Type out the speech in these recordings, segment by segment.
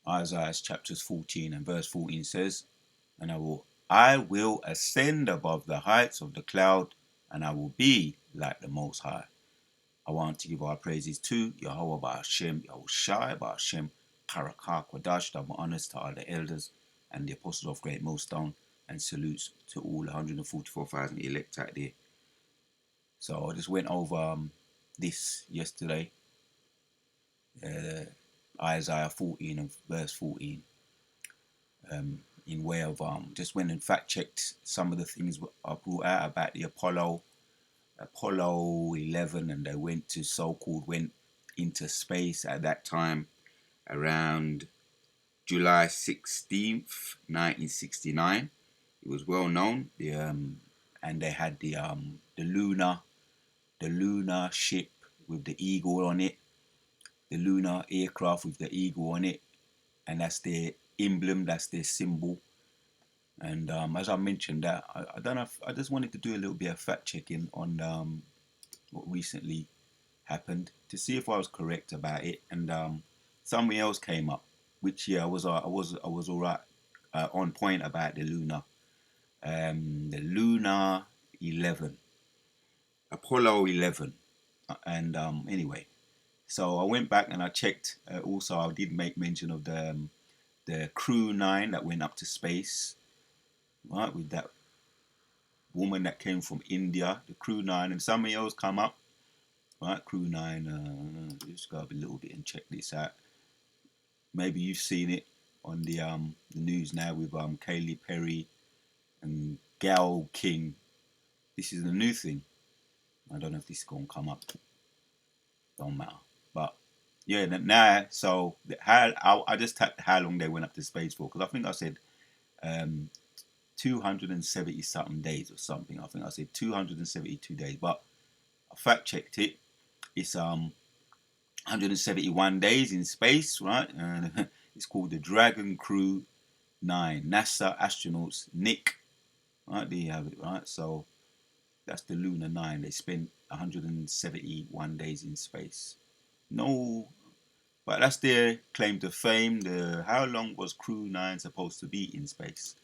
Isaiah chapters 14 and verse 14 says, and I will ascend above the heights of the cloud, and I will be like the Most High. I want to give our praises to Yahweh Ba'ashem, Yahushai Ba'ashem, Karakah Kwadash, double honors to all the elders and the apostles of Great Millstone, and salutes to all 144,000 elect out there. So I just went over this yesterday, Isaiah 14 and verse 14, in way of just went and fact checked some of the things I brought out about the Apollo 11, and they went into space at that time around July 16th, 1969. It was well known. And they had the lunar ship with the eagle on it, the lunar aircraft with the eagle on it, and that's their emblem, that's their symbol. And as I mentioned, that I don't know. I just wanted to do a little bit of fact checking on what recently happened to see if I was correct about it. And something else came up, which I was all right, on point about the lunar 11, Apollo 11, and anyway. So I went back and I checked. Also, I did make mention of the Crew 9 that went up to space, right, with that woman that came from India, the Crew 9, and something else come up, right? Crew 9. Just go up a little bit and check this out. Maybe you've seen it on the news now with Kaylee Perry and Gal King. This is the new thing. I don't know if this is gonna come up. Don't matter. But yeah, now so I just tapped how long they went up to space for, because I think I said 270 something days or something. I think I said 272 days, but I fact checked it. It's 171 days in space, right? And it's called the Dragon Crew 9. NASA astronauts Nick, right? There you have it, right? So that's the Lunar 9. They spent 171 days in space. No, but that's their claim to fame. How long was Crew 9 supposed to be in space?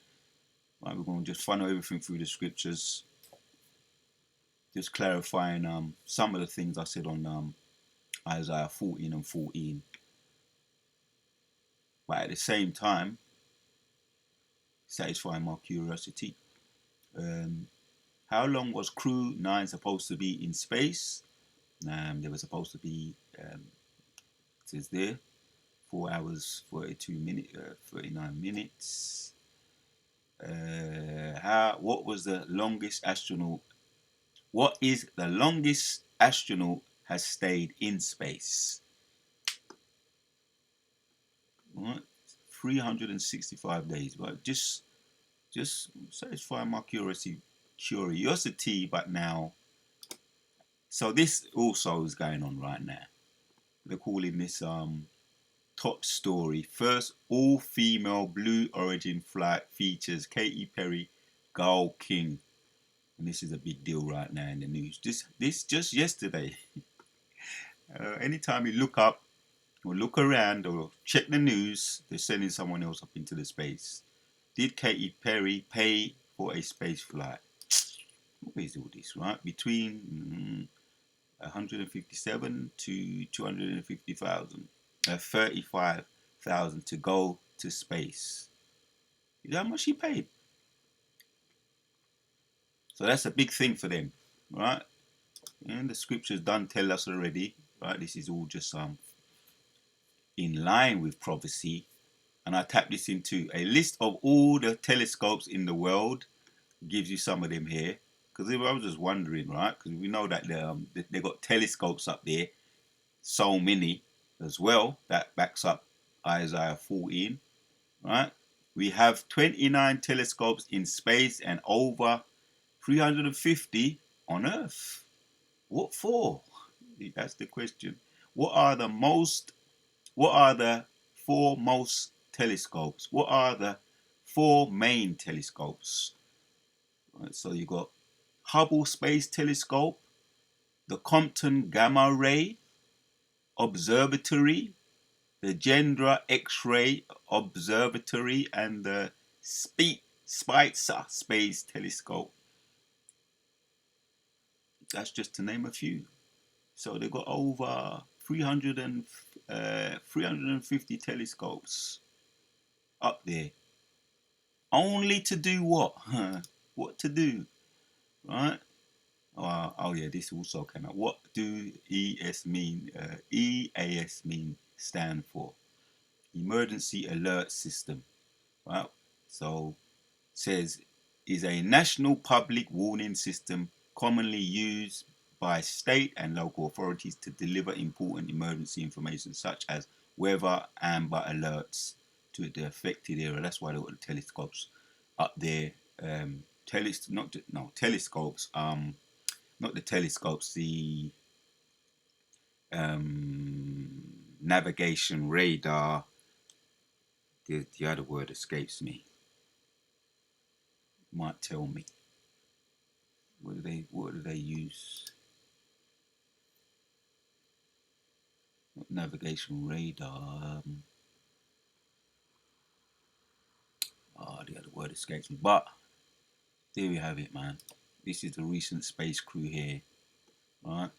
Right, we're going to just funnel everything through the scriptures, just clarifying some of the things I said on Isaiah 14 and 14. But at the same time, satisfying my curiosity. How long was Crew 9 supposed to be in space? They were supposed to be, it says there, 4 hours, 42 minutes, 39 minutes. What was the longest astronaut? What is the longest astronaut has stayed in space? What? 365 days. But just satisfy my curiosity. But now, so this also is going on right now. They're calling this top story. First all-female Blue Origin flight features Katy Perry, Gal King, and this is a big deal right now in the news. This just yesterday. Anytime you look up or look around or check the news, they're sending someone else up into the space. Did Katy Perry pay for a space flight? What is all this, right? Between 157 to 250,000, 35,000 to go to space. You know how much she paid? So that's a big thing for them, right? And the scriptures done tell us already, right? This is all just in line with prophecy. And I tap this into a list of all the telescopes in the world. Gives you some of them here, because I was just wondering, right? Because we know that they got telescopes up there, so many as well. That backs up Isaiah 14, right? We have 29 telescopes in space and over 350 on Earth. What for? That's the question. What are the four most telescopes? What are the four main telescopes? Right, so you got Hubble Space Telescope, the Compton Gamma Ray Observatory, the Gendra X-ray Observatory, and the Spitzer Space Telescope. That's just to name a few. So they got over 350 telescopes up there. Only to do what? What to do? Right? Oh yeah, this also came out. What do ES mean? EAS mean stand for Emergency Alert System. Right? So says is a national public warning system commonly used by state and local authorities to deliver important emergency information such as weather amber alerts to the affected area. That's why they got the telescopes up there. Telescopes. Not the telescopes. The navigation radar. The other word escapes me. Might tell me. What do they use? Navigation radar. The other word escapes me. But there we have it, man. This is the recent space crew here, right?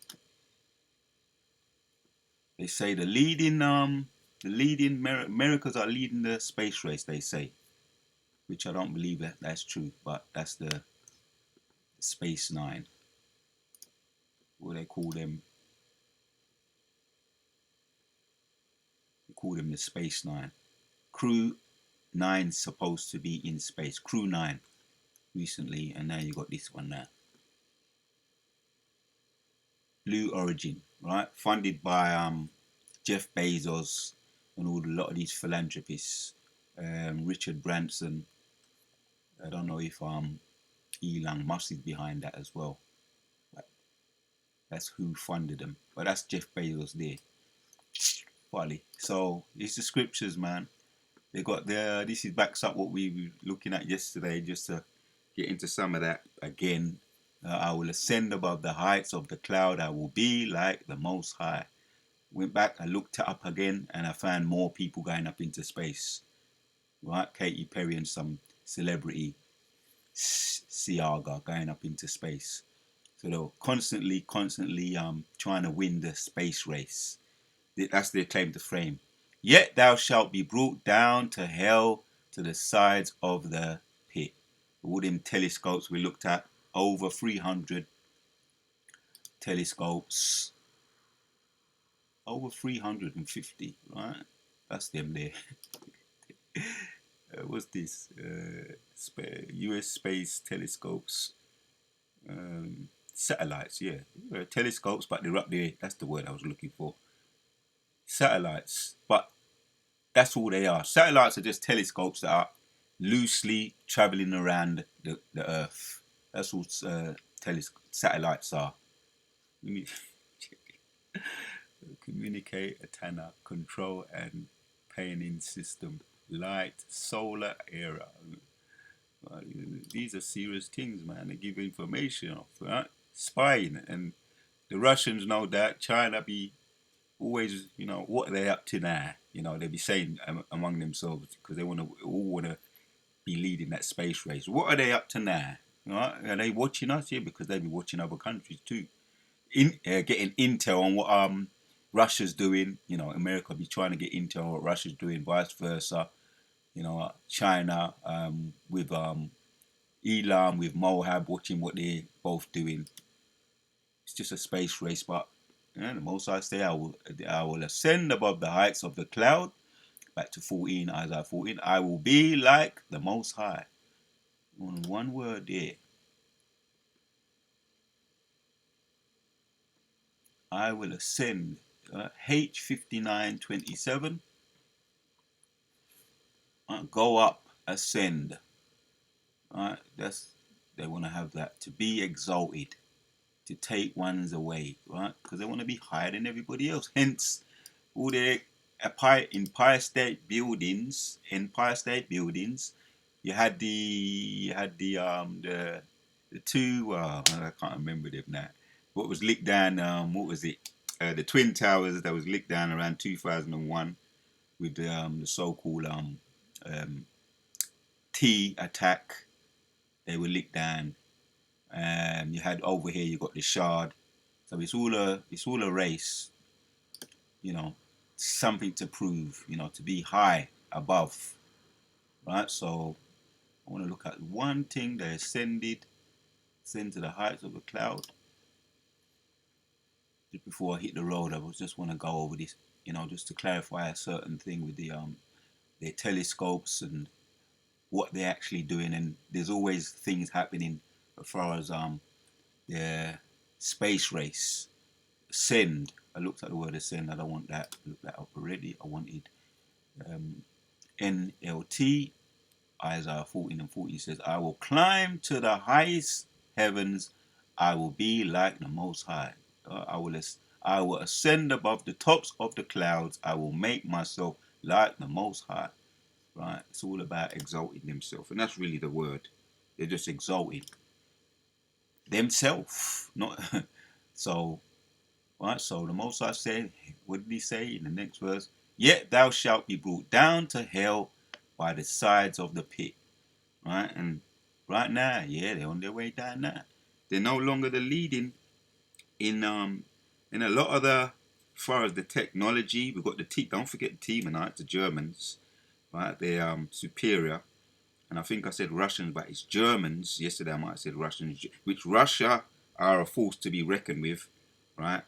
They say the leading Americas are leading the space race. They say, which I don't believe that's true, but that's the Space Nine. What do they call them? They call them the Space Nine. Crew 9's supposed to be in space. Crew 9 recently, and now you got this one now. Blue Origin, right? Funded by Jeff Bezos and a lot of these philanthropists. Richard Branson. I don't know if Elon Musk is behind that as well. But that's who funded them. But that's Jeff Bezos there. Funny. So it's the scriptures, man. They got there. This is backs up what we were looking at yesterday. Just to get into some of that again. I will ascend above the heights of the cloud. I will be like the Most High. Went back, I looked it up again, and I found more people going up into space. Right? Katy Perry and some celebrity, Siaga, going up into space. So they're constantly trying to win the space race. That's their claim to fame. Yet thou shalt be brought down to hell to the sides of the pit. All them telescopes we looked at, over 300 telescopes. Over 350, right? That's them there. What's this? US space telescopes. Satellites, yeah. Telescopes, but they're up there. That's the word I was looking for. Satellites, but that's all they are. Satellites are just telescopes that are loosely traveling around the Earth. That's all satellites are. Communicate, antenna, control, and paying system, light, solar era. These are serious things, man. They give information off, right? Spying, and the Russians know that. China be always, what are they up to now? They be saying among themselves because they all want to be leading that space race. What are they up to now? Right? Are they watching us? Yeah, because they be watching other countries too. Getting intel on what Russia's doing. America be trying to get intel on what Russia's doing, vice versa. China with Elon, with Moab, watching what they're both doing. It's just a space race, but the Most High say, I will ascend above the heights of the cloud. Back to 14, Isaiah 14. I will be like the Most High. One word there. I will ascend. H5927. Go up, ascend. They want to have that. To be exalted. To take ones away. Right? Because they want to be higher than everybody else. Hence, all their Empire State Buildings. You had the two. I can't remember them now. What was licked down? What was it? The Twin Towers that was licked down around 2001. with the so-called T attack. They were licked down. You had over here, you got the Shard. So it's all a race, you know, something to prove, you know, to be high above, right? So I want to look at one thing. They ascend to the heights of the cloud. Just before I hit the road, I just want to go over this, you know, just to clarify a certain thing with their telescopes and what they're actually doing. And there's always things happening as far as their space race. Ascend. I looked at the word ascend. I don't want that. I looked that up already. I wanted NLT. Isaiah 14:14 says, I will climb to the highest heavens. I will be like the Most High. I will ascend above the tops of the clouds. I will make myself like the Most High. Right? It's all about exalting themselves. And that's really the word. They're just exalting themselves. Not so, right? So the Most High said, what did he say in the next verse? Yet thou shalt be brought down to hell by the sides of the pit. Right? And right now, yeah, they're on their way down now. They're no longer the leading in a lot of the, as far as the technology. We've got don't forget the Teamanites, the Germans, right? They're superior. And I think I said Russians, but it's Germans. Yesterday I might have said Russians, which Russia are a force to be reckoned with, right?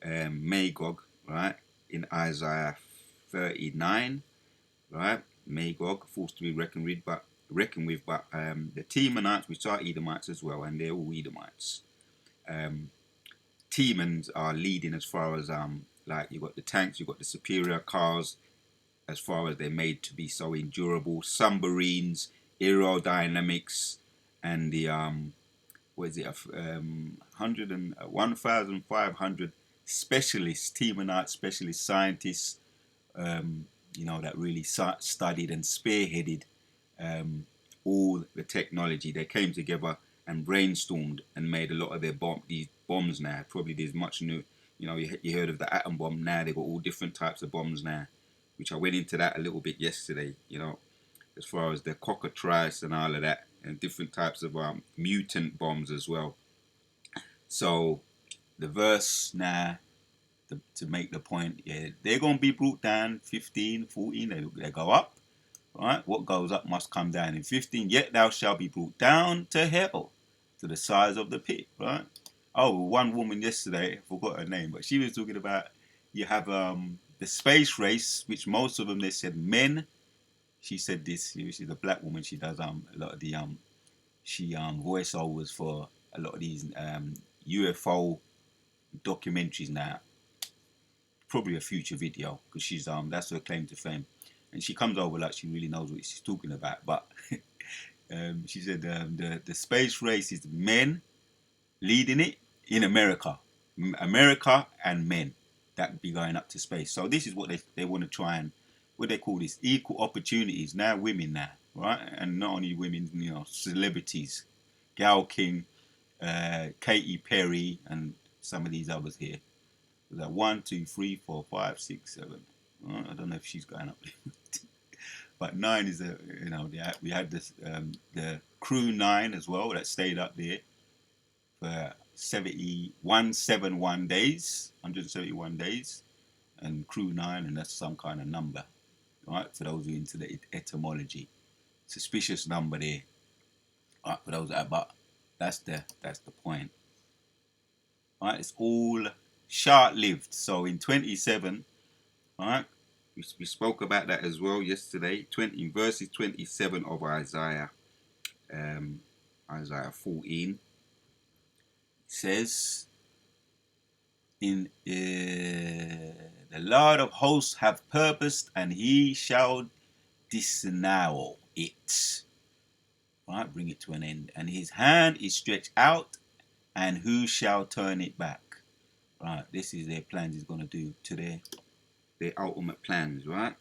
Magog, right? In Isaiah 39, right? Magog, force to be reckoned with, but the Temanites, which are Edomites as well, and they're all Edomites. Temans are leading as far as like you got the tanks, you got the superior cars, as far as they're made to be so endurable. Submarines, aerodynamics, and the what is it? 1,500 specialists, Temanite specialist scientists. You know, that really studied and spearheaded all the technology. They came together and brainstormed and made a lot of these bombs now. Probably there's much new, you know, you heard of the atom bomb. Now they've got all different types of bombs now, which I went into that a little bit yesterday, you know, as far as the cockatrice and all of that, and different types of mutant bombs as well. So the verse now, to make the point, yeah, they're going to be brought down 15, 14, they go up, right? What goes up must come down in 15. Yet thou shalt be brought down to hell, to the sides of the pit, right? Oh, one woman yesterday, I forgot her name, but she was talking about you have the space race, which most of them, they said men. She said this, she's a black woman, she does a lot of the voiceovers for a lot of these UFO documentaries now. Probably a future video, because she's that's her claim to fame, and she comes over like she really knows what she's talking about. But she said the space race is men leading it in America, and men that be going up to space. So this is what they want to try and, what they call this, equal opportunities. Now women now, right? And not only women, you know, celebrities, Gal King, Katy Perry, and some of these others here. There's like 1, 2, 3, 4, 5, 6, 7. I don't know if she's going up, but 9 is you know, we had this the Crew 9 as well that stayed up there for 171 days, 171 days, and Crew 9, and that's some kind of number, right? For those who are into the etymology, suspicious number there, right? For those but that's the point, right? It's all short-lived. So in 27, right? We spoke about that as well yesterday. Verses 27 of Isaiah, Isaiah 14 says, "In the Lord of hosts have purposed, and He shall disavow it." Right, bring it to an end. And His hand is stretched out, and who shall turn it back? Right, this is their plans He's going to do to their ultimate plans, right?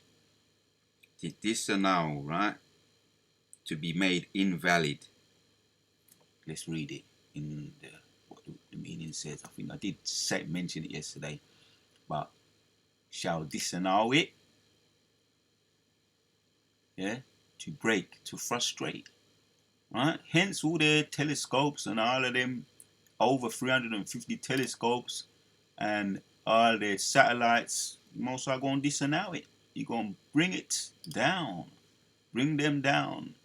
To disannul, right? To be made invalid. Let's read it in what the meaning says. I think I did mention it yesterday, but shall disannul it, yeah, to break, to frustrate, right? Hence all their telescopes and all of them, over 350 telescopes and all their satellites. Most are going to disavow it. You're going to bring it down, bring them down.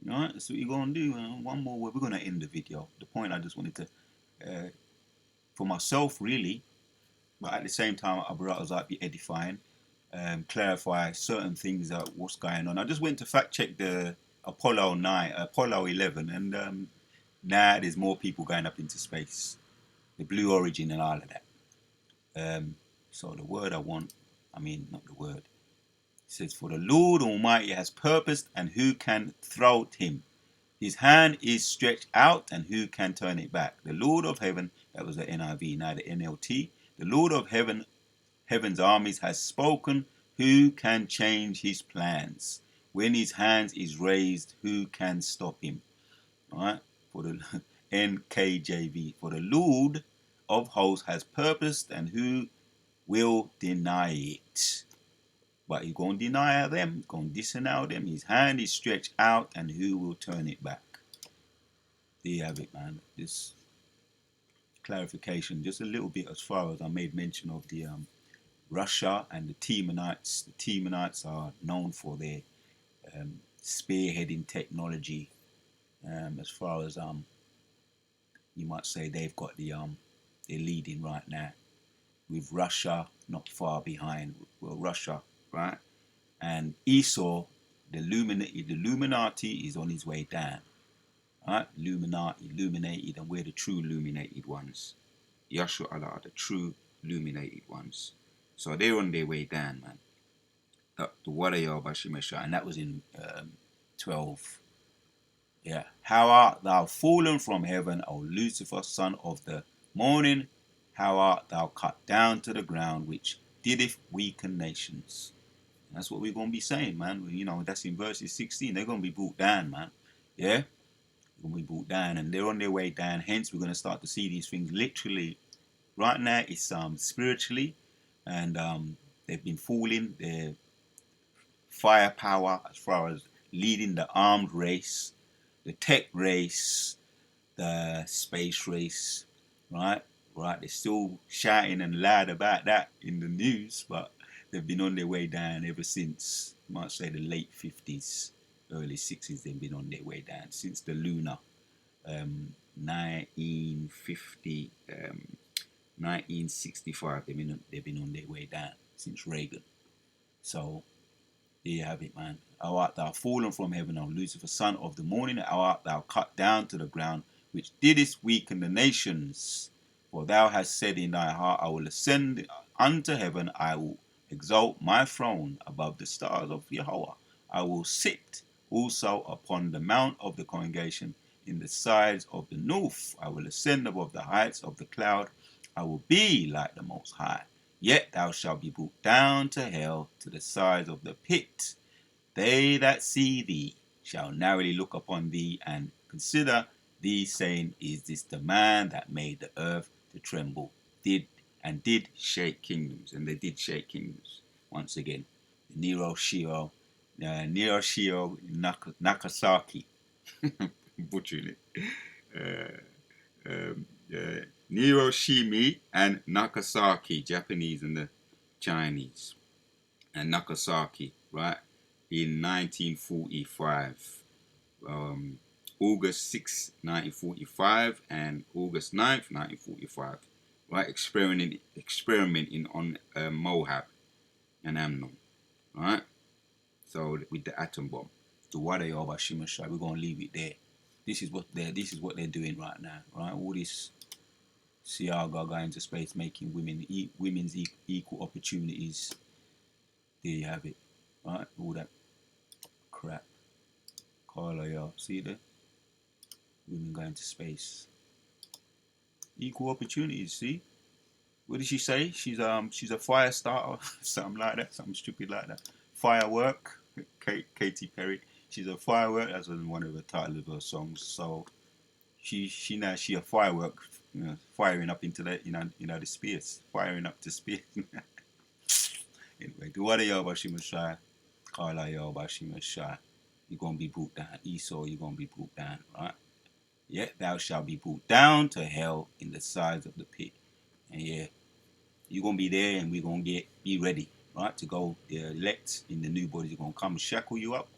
Right? That's what you're going to do. One more word. We're going to end the video. The point I just wanted to, for myself really, but at the same time, I brought us up, be edifying, clarify certain things that what's going on. I just went to fact check the Apollo 9, Apollo 11, and now there's more people going up into space, the Blue Origin and all of that. So the word I want, I mean not the word. It says, "For the Lord Almighty has purposed, and who can thwart him? His hand is stretched out, and who can turn it back? The Lord of heaven," that was the NIV, now the NLT. "The Lord of heaven's armies has spoken. Who can change his plans? When his hand is raised, who can stop him?" All right, for the NKJV, "For the Lord of hosts has purposed, and who will deny it?" But he's going to deny them, he's going to disavow them. His hand is stretched out, and who will turn it back? There you have it, man. This clarification, just a little bit as far as I made mention of the Russia and the Temanites. The Temanites are known for their spearheading technology. As far as you might say they've got they're leading right now, with Russia not far behind. Well, Russia, right? And Esau, the Illuminati is on his way down. Right? Illuminated, and we're the true illuminated ones. Yahshua Allah are the true illuminated ones. So they're on their way down, man. The Warrior Bashimesha, and that was in 12. Yeah. "How art thou fallen from heaven, O Lucifer, son of the morning? How art thou cut down to the ground, which didst weaken nations?" And that's what we're going to be saying, man. You know, that's in verses 16. They're going to be brought down, man. Yeah? They're going to be brought down, and they're on their way down. Hence, we're going to start to see these things literally. Right now, it's spiritually, and they've been falling. Their firepower, as far as leading the armed race, the tech race, the space race, right? Right, they're still shouting and loud about that in the news, but they've been on their way down ever since, you might say, the late 50s, early 60s. They've been on their way down since the lunar 1950, 1965. They've been on their way down since Reagan. So there you have it, man. "How art thou fallen from heaven, O Lucifer, son of the morning? How art thou cut down to the ground, which didst weaken the nations? For thou hast said in thy heart, I will ascend unto heaven, I will exalt my throne above the stars of Yahweh. I will sit also upon the mount of the congregation in the sides of the north. I will ascend above the heights of the cloud. I will be like the Most High. Yet thou shalt be brought down to hell, to the sides of the pit. They that see thee shall narrowly look upon thee, and consider thee, saying, Is this the man that made the earth to tremble? Did shake kingdoms. And they did shake kingdoms. Once again, Hiroshima, Nagasaki. Butchering it. Hiroshima and Nagasaki, Japanese and the Chinese, and Nagasaki, right, in 1945, August 6, 1945, and August 9th, 1945, right, experimenting on Moab and Amnon, right, so with the atom bomb. The Warrior by Shimashai, we're going to leave it there. This is what they're doing right now, right? All this Siaga going to space, making women's equal opportunities. There you have it, right? All that crap. Carla, y'all, see there? Women going to space, equal opportunities. See, what did she say? She's a fire starter, something like that, something stupid like that. Firework, Katy Perry. She's a firework. That's one of the titles of her songs. So she a firework, you know, firing up into the the space, firing up to space. Anyway, the what are y'all about Shimashai? Kala Yahweh Shai. You're going to be brought down. Esau, you're going to be brought down, right? Yeah, thou shalt be brought down to hell in the sides of the pit. And yeah, you're going to be there, and we're going to be ready, right, to go. The elect in the new bodies are going to come shackle you up,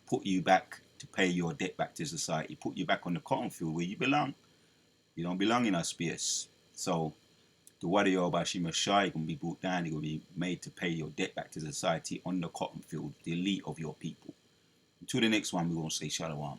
put you back to pay your debt back to society, put you back on the cotton field where you belong. You don't belong in our space. So the warrior of Ashima Shai going to be brought down. You're going to be made to pay your debt back to society on the cotton field, the elite of your people. Until the next one, we're going to say Shalom.